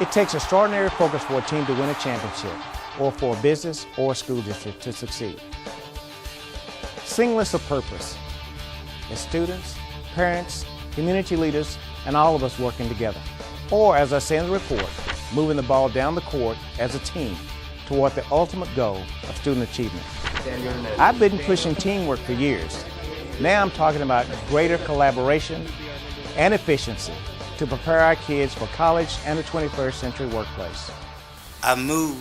It takes extraordinary focus for a team to win a championship, or for a business or a school district to succeed. Singleness of purpose is students, parents, community leaders, and all of us working together. Or, as I say in the report, moving the ball down the court as a team toward the ultimate goal of student achievement. I've been pushing teamwork for years. Now I'm talking about greater collaboration and efficiency to prepare our kids for college and the 21st century workplace. I move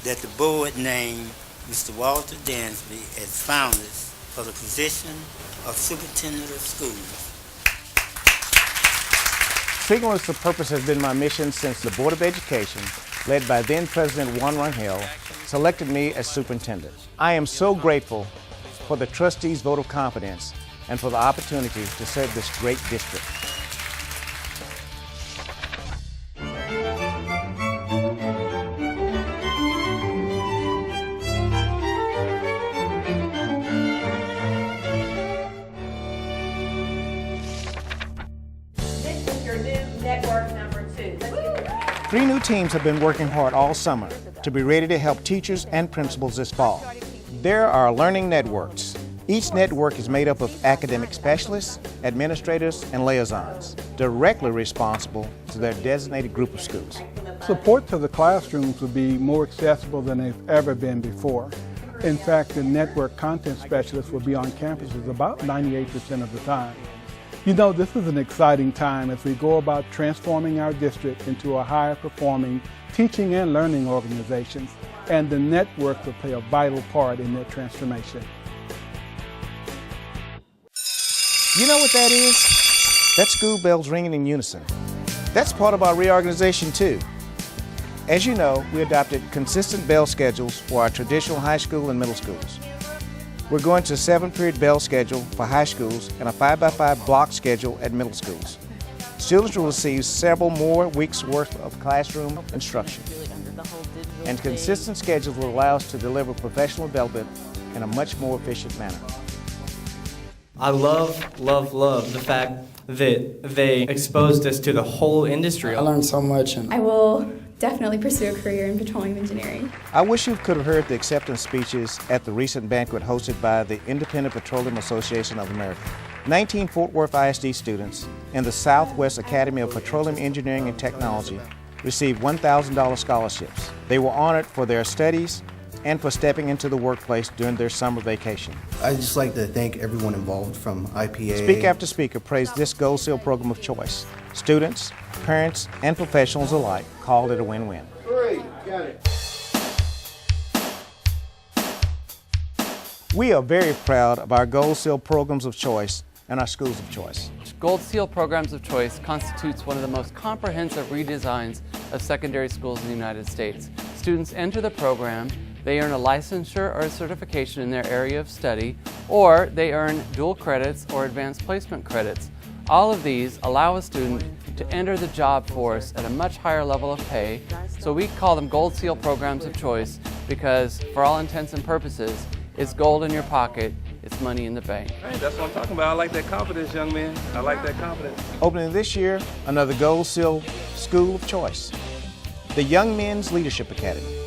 that the board name Mr. Walter Dansby as finalist for the position of superintendent of schools. Singleness of purpose has been my mission since the Board of Education, led by then President Juan Rangel, selected me as superintendent. I am so grateful for the trustees' vote of confidence and for the opportunity to serve this great district. This is your new network number 2. Three new teams have been working hard all summer to be ready to help teachers and principals this fall. There are learning networks. Each network is made up of academic specialists, administrators, and liaisons, directly responsible to their designated group of schools. Support to the classrooms will be more accessible than they've ever been before. In fact, the network content specialists will be on campuses about 98% of the time. You know, this is an exciting time as we go about transforming our district into a higher performing teaching and learning organization, and the network will play a vital part in that transformation. You know what that is? That's school bells ringing in unison. That's part of our reorganization too. As you know, we adopted consistent bell schedules for our traditional high school and middle schools. We're going to a 7-period bell schedule for high schools and a 5x5 block schedule at middle schools. Students will receive several more weeks' worth of classroom instruction. And consistent schedules will allow us to deliver professional development in a much more efficient manner. I love the fact that they exposed us to the whole industry. I learned so much. I will definitely pursue a career in petroleum engineering. I wish you could have heard the acceptance speeches at the recent banquet hosted by the Independent Petroleum Association of America. 19 Fort Worth ISD students in the Southwest Academy of Petroleum Engineering and Technology received $1,000 scholarships. They were honored for their studies and for stepping into the workplace during their summer vacation. I'd just like to thank everyone involved from IPA. Speaker after speaker praised this Gold Seal program of choice. Students, parents, and professionals alike called it a win-win. Got it. We are very proud of our Gold Seal programs of choice and our schools of choice. Gold Seal Programs of Choice constitutes one of the most comprehensive redesigns of secondary schools in the United States. Students enter the program, they earn a licensure or a certification in their area of study, or they earn dual credits or advanced placement credits. All of these allow a student to enter the job force at a much higher level of pay, so we call them Gold Seal Programs of Choice because, for all intents and purposes, it's gold in your pocket, it's money in the bank. Hey, that's what I'm talking about. I like that confidence, young man. I like that confidence. Opening this year, another Gold Seal School of Choice, the Young Men's Leadership Academy.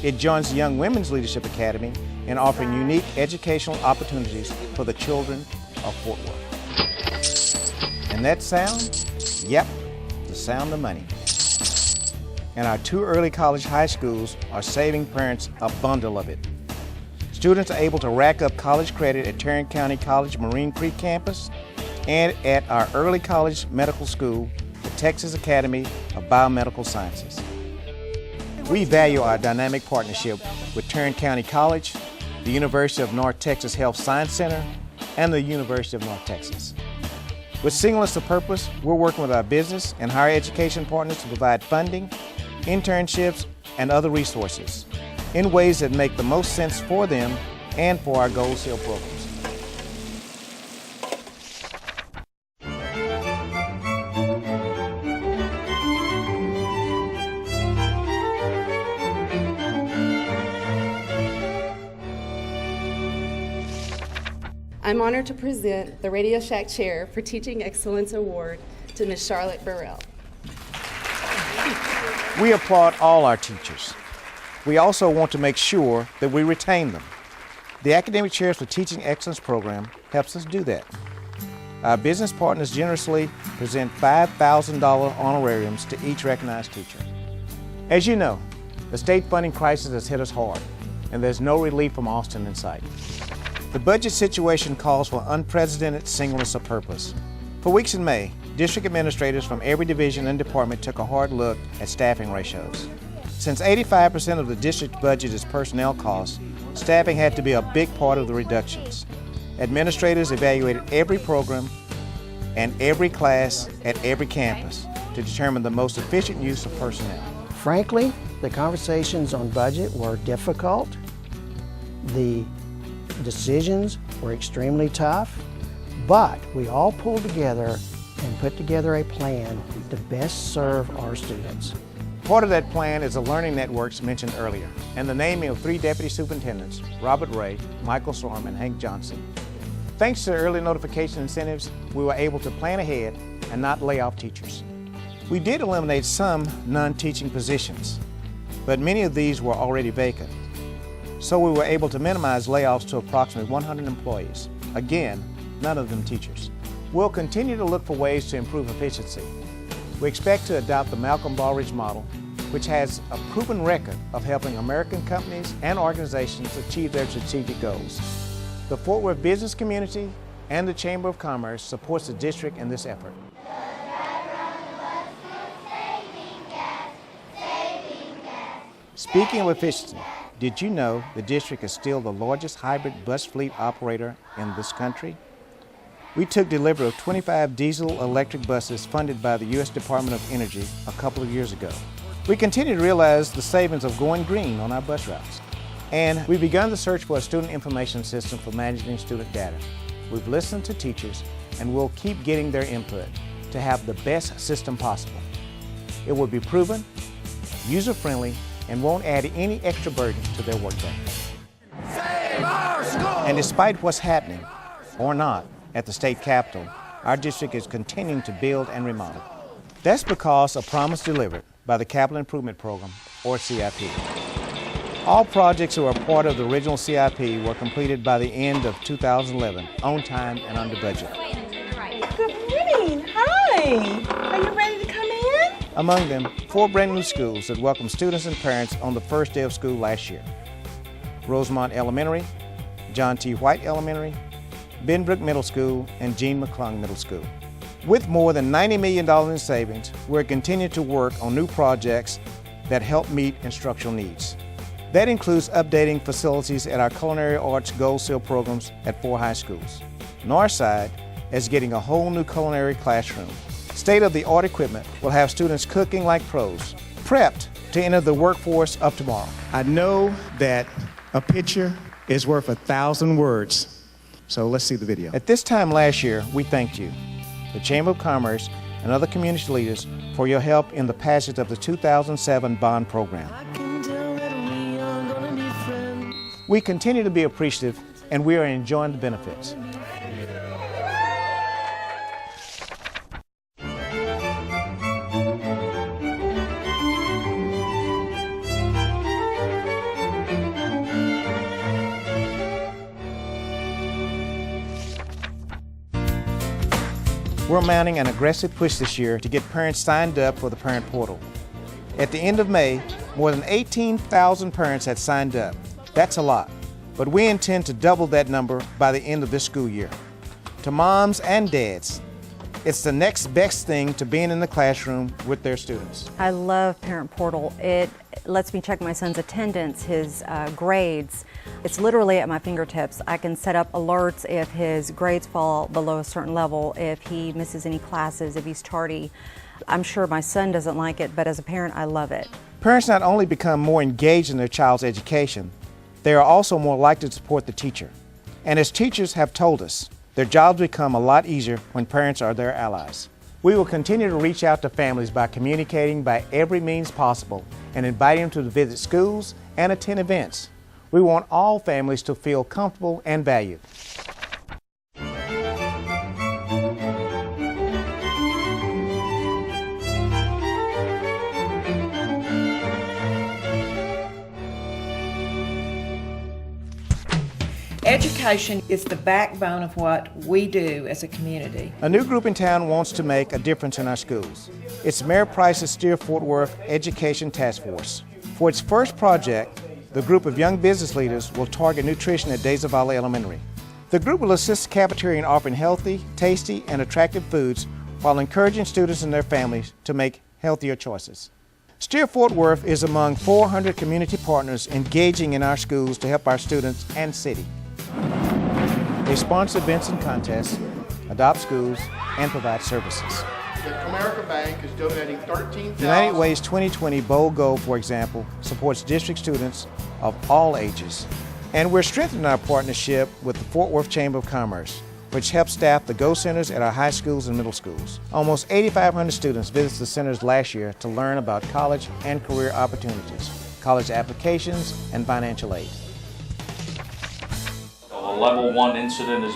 It joins the Young Women's Leadership Academy in offering unique educational opportunities for the children of Fort Worth. And that sound? Yep, the sound of money. And our 2 early college high schools are saving parents a bundle of it. Students are able to rack up college credit at Tarrant County College Marine Creek campus and at our early college medical school, the Texas Academy of Biomedical Sciences. We value our dynamic partnership with Tarrant County College, the University of North Texas Health Science Center, and the University of North Texas. With Singleness of Purpose, we're working with our business and higher education partners to provide funding, internships, and other resources in ways that make the most sense for them and for our Gold Seal programs. I'm honored to present the Radio Shack Chair for Teaching Excellence Award to Ms. Charlotte Burrell. We applaud all our teachers. We also want to make sure that we retain them. The Academic Chairs for Teaching Excellence program helps us do that. Our business partners generously present $5,000 honorariums to each recognized teacher. As you know, the state funding crisis has hit us hard, and there's no relief from Austin in sight. The budget situation calls for unprecedented singleness of purpose. For weeks in May, district administrators from every division and department took a hard look at staffing ratios. Since 85% of the district's budget is personnel costs, staffing had to be a big part of the reductions. Administrators evaluated every program and every class at every campus to determine the most efficient use of personnel. Frankly, the conversations on budget were difficult. The decisions were extremely tough, but we all pulled together and put together a plan to best serve our students. Part of that plan is the learning networks mentioned earlier, and the naming of 3 deputy superintendents, Robert Ray, Michael Storm, and Hank Johnson. Thanks to early notification incentives, we were able to plan ahead and not lay off teachers. We did eliminate some non-teaching positions, but many of these were already vacant. So we were able to minimize layoffs to approximately 100 employees. Again, none of them teachers. We'll continue to look for ways to improve efficiency. We expect to adopt the Malcolm Baldrige model, which has a proven record of helping American companies and organizations achieve their strategic goals. The Fort Worth business community and the Chamber of Commerce supports the district in this effort. Speaking of efficiency, did you know the district is still the largest hybrid bus fleet operator in this country? We took delivery of 25 diesel-electric buses funded by the U.S. Department of Energy a couple of years ago. We continue to realize the savings of going green on our bus routes. And we've begun the search for a student information system for managing student data. We've listened to teachers, and we'll keep getting their input to have the best system possible. It will be proven, user-friendly, and won't add any extra burden to their workday. Save our school! And despite what's happening, or not, at the state capitol, our district is continuing to build and remodel. That's because of promise delivered by the Capital Improvement Program, or CIP. All projects that were part of the original CIP were completed by the end of 2011, on time and under budget. Good morning. Hi. Are you ready to come in? Among them, 4 brand new schools that welcomed students and parents on the first day of school last year. Rosemont Elementary, John T. White Elementary, Benbrook Middle School, and Jean McClung Middle School. With more than $90 million in savings, we're continuing to work on new projects that help meet instructional needs. That includes updating facilities at our culinary arts Gold Seal programs at 4 high schools. Northside is getting a whole new culinary classroom. State-of-the-art equipment will have students cooking like pros, prepped to enter the workforce of tomorrow. I know that a picture is worth 1,000 words. So let's see the video. At this time last year, we thanked you, the Chamber of Commerce, and other community leaders for your help in the passage of the 2007 bond program. We continue to be appreciative, and we are enjoying the benefits. We're mounting an aggressive push this year to get parents signed up for the Parent Portal. At the end of May, more than 18,000 parents had signed up. That's a lot, but we intend to double that number by the end of this school year. To moms and dads, it's the next best thing to being in the classroom with their students. I love Parent Portal. It lets me check my son's attendance, his grades. It's literally at my fingertips. I can set up alerts if his grades fall below a certain level, if he misses any classes, if he's tardy. I'm sure my son doesn't like it, but as a parent, I love it. Parents not only become more engaged in their child's education, they are also more likely to support the teacher. And as teachers have told us, their jobs become a lot easier when parents are their allies. We will continue to reach out to families by communicating by every means possible and inviting them to visit schools and attend events. We want all families to feel comfortable and valued. Education is the backbone of what we do as a community. A new group in town wants to make a difference in our schools. It's Mayor Price's Steer Fort Worth Education Task Force. For its first project, the group of young business leaders will target nutrition at Daisy Valley Elementary. The group will assist the cafeteria in offering healthy, tasty, and attractive foods while encouraging students and their families to make healthier choices. Steer Fort Worth is among 400 community partners engaging in our schools to help our students and city. They sponsor events and contests, adopt schools, and provide services. The Comerica Bank is donating $13,000. United Way's 2020 Bold Goal, for example, supports district students of all ages. And we're strengthening our partnership with the Fort Worth Chamber of Commerce, which helps staff the Go Centers at our high schools and middle schools. Almost 8,500 students visited the centers last year to learn about college and career opportunities, college applications, and financial aid. A level 1 incident has